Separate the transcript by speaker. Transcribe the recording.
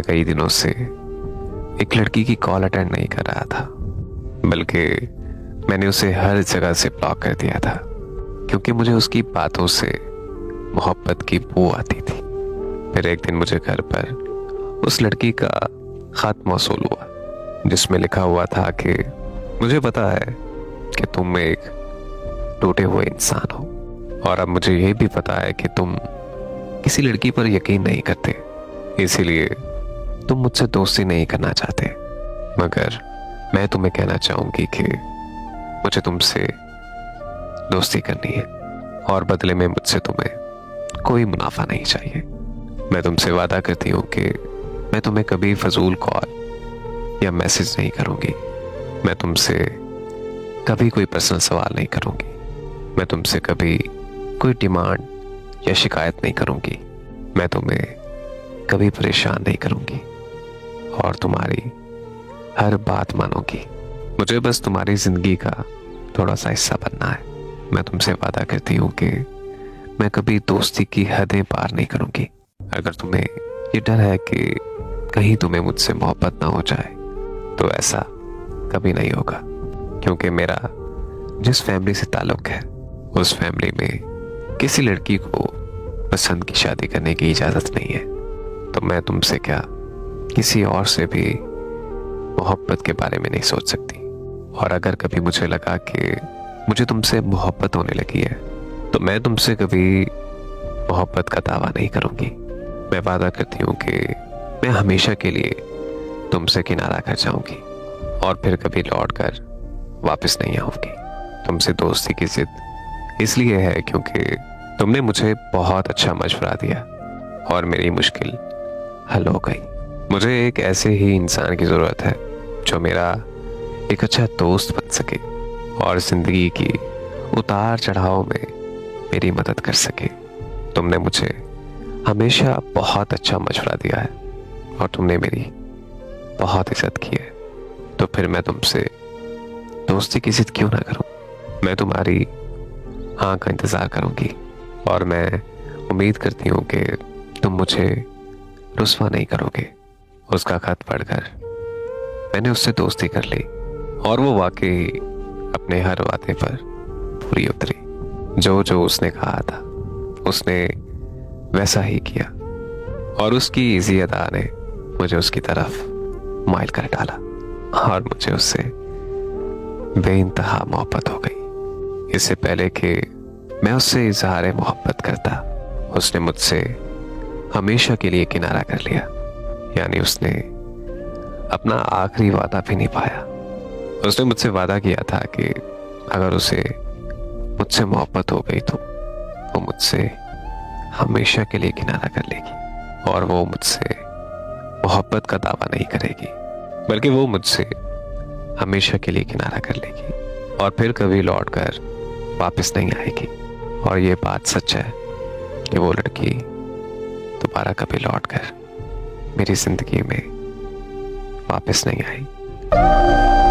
Speaker 1: कई दिनों से एक लड़की की कॉल अटेंड नहीं कर रहा था, बल्कि मैंने उसे हर जगह से ब्लॉक कर दिया था, क्योंकि मुझे उसकी बातों से मोहब्बत की बू आती थी। फिर एक दिन मुझे घर पर उस लड़की का खत मौसूल हुआ, जिसमें लिखा हुआ था कि मुझे पता है कि तुम एक टूटे हुए इंसान हो, और अब मुझे यह भी पता है कि तुम किसी लड़की पर यकीन नहीं करते, इसीलिए तुम मुझसे दोस्ती नहीं करना चाहते। मगर मैं तुम्हें कहना चाहूंगी कि मुझे तुमसे दोस्ती करनी है, और बदले में मुझसे तुम्हें कोई मुनाफा नहीं चाहिए। मैं तुमसे वादा करती हूँ कि मैं तुम्हें कभी फजूल कॉल या मैसेज नहीं करूंगी। मैं तुमसे कभी कोई पर्सनल सवाल नहीं करूंगी। मैं तुमसे कभी कोई डिमांड या शिकायत नहीं करूंगी। मैं तुम्हें कभी परेशान नहीं करूंगी और तुम्हारी हर बात मानूंगी। मुझे बस तुम्हारी जिंदगी का थोड़ा सा हिस्सा बनना है। मैं तुमसे वादा करती हूँ कि मैं कभी दोस्ती की हदें पार नहीं करूंगी। अगर तुम्हें ये डर है कि कहीं तुम्हें मुझसे मोहब्बत ना हो जाए, तो ऐसा कभी नहीं होगा, क्योंकि मेरा जिस फैमिली से ताल्लुक है, उस फैमिली में किसी लड़की को पसंद की शादी करने की इजाजत नहीं है। तो मैं तुमसे क्या किसी और से भी मोहब्बत के बारे में नहीं सोच सकती। और अगर कभी मुझे लगा कि मुझे तुमसे मोहब्बत होने लगी है, तो मैं तुमसे कभी मोहब्बत का दावा नहीं करूंगी। मैं वादा करती हूँ कि मैं हमेशा के लिए तुमसे किनारा कर जाऊंगी और फिर कभी लौट कर वापस नहीं आऊंगी। तुमसे दोस्ती की जिद इसलिए है क्योंकि तुमने मुझे बहुत अच्छा मशवरा दिया और मेरी मुश्किल हल हो गई। मुझे एक ऐसे ही इंसान की ज़रूरत है जो मेरा एक अच्छा दोस्त बन सके और ज़िंदगी की उतार चढ़ाव में मेरी मदद कर सके। तुमने मुझे हमेशा बहुत अच्छा मशवरा दिया है और तुमने मेरी बहुत इज्जत की है, तो फिर मैं तुमसे दोस्ती की जिद क्यों ना करूं। मैं तुम्हारी हाँ का इंतज़ार करूंगी और मैं उम्मीद करती हूँ कि तुम मुझे रुस्वा नहीं करोगे। उसका खत पढ़कर मैंने उससे दोस्ती कर ली और वो वाकई अपने हर वादे पर पूरी उतरी। जो जो उसने कहा था उसने वैसा ही किया, और उसकी इजी अदा ने मुझे उसकी तरफ माइल कर डाला और मुझे उससे बेइंतहा मोहब्बत हो गई। इससे पहले कि मैं उससे इजहार मोहब्बत करता, उसने मुझसे हमेशा के लिए किनारा कर लिया। यानी उसने अपना आखिरी वादा भी निभाया। उसने मुझसे वादा किया था कि अगर उसे मुझसे मोहब्बत हो गई तो वो मुझसे हमेशा के लिए किनारा कर लेगी और वो मुझसे मोहब्बत का दावा नहीं करेगी, बल्कि वो मुझसे हमेशा के लिए किनारा कर लेगी और फिर कभी लौट कर वापस नहीं आएगी। और ये बात सच है कि वो लड़की दोबारा कभी लौट कर मेरी जिंदगी में वापस नहीं आई।